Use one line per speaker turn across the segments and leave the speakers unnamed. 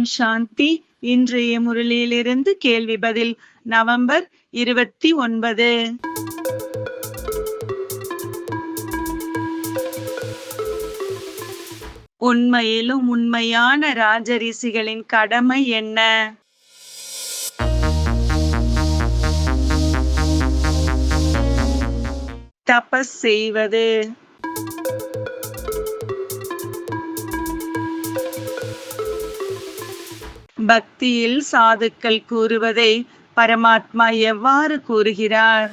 ஓம் சாந்தி. இன்றைய முரளியிலிருந்து கேள்வி பதில். நவம்பர் 29. உண்மையிலும் உண்மையான ராஜரிஷிகளின் கடமை என்ன? தபஸ் செய்வது. பக்தியில் சாதுக்கள் கூறுவதை பரமாத்மா எவ்வாறு கூறுகிறார்?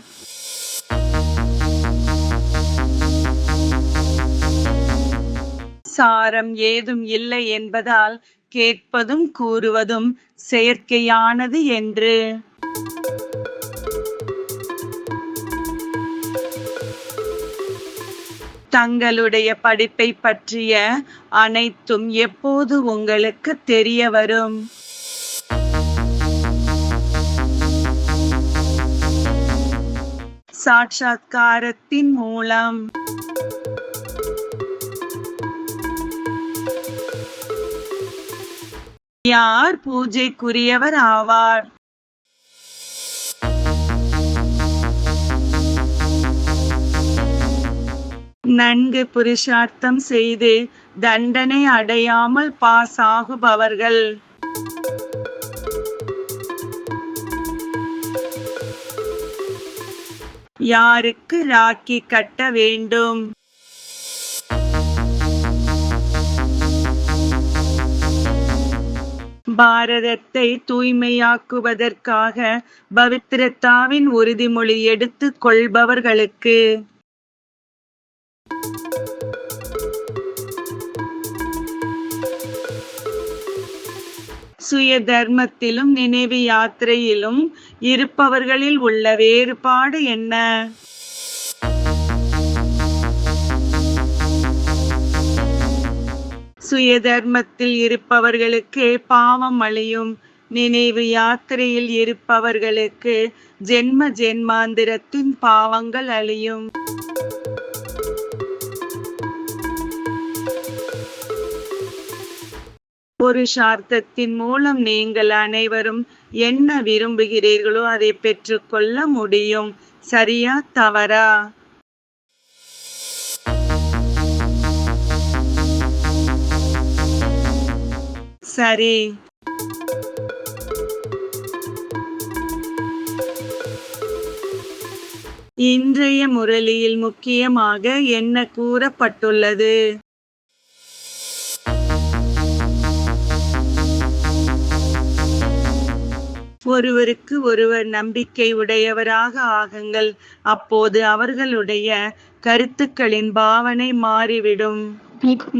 சாரம் ஏதும் இல்லை என்பதால் கேட்பதும் கூறுவதும் செயற்கையானது என்று. தங்களுடைய படிப்பை பற்றிய அனைத்தும் எப்போது உங்களுக்கு தெரிய வரும்? சாட்சாத்காரத்தின் மூலம். யார் பூஜைக்குரியவர் ஆவார்? நன்கு புருஷார்த்தம் செய்து தண்டனை அடையாமல் பாஸ் ஆகுபவர்கள். யாருக்கு ராக்கி கட்ட வேண்டும்? பாரதத்தை தூய்மையாக்குவதற்காக பவித்ரதாவின் உறுதிமொழி எடுத்துக் கொள்பவர்களுக்கு. சுய தர்மத்திலும் நினைவு யாத்திரையிலும் இருப்பவர்களில் உள்ள வேறுபாடு என்ன? சுய தர்மத்தில் இருப்பவர்களுக்கு பாவம் அழியும். நினைவு யாத்திரையில் இருப்பவர்களுக்கு ஜென்ம ஜென்மாந்திரத்தின் பாவங்கள் அழியும். புருஷார்த்தத்தின் மூலம் நீங்கள் அனைவரும் என்ன விரும்புகிறீர்களோ அதை பெற்றுக்கொள்ள முடியும். சரியா தவறா? சரி. இன்றைய முரளியில் முக்கியமாக என்ன கூறப்பட்டுள்ளது? ஒருவருக்கு ஒருவர் நம்பிக்கை உடையவராக ஆகுங்கள். அப்போது அவர்களுடைய கருத்துக்களின் பாவனை மாறிவிடும்.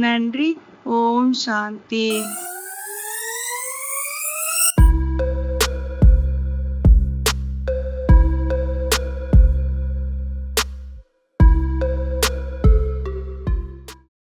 நன்றி. ஓம் சாந்தி.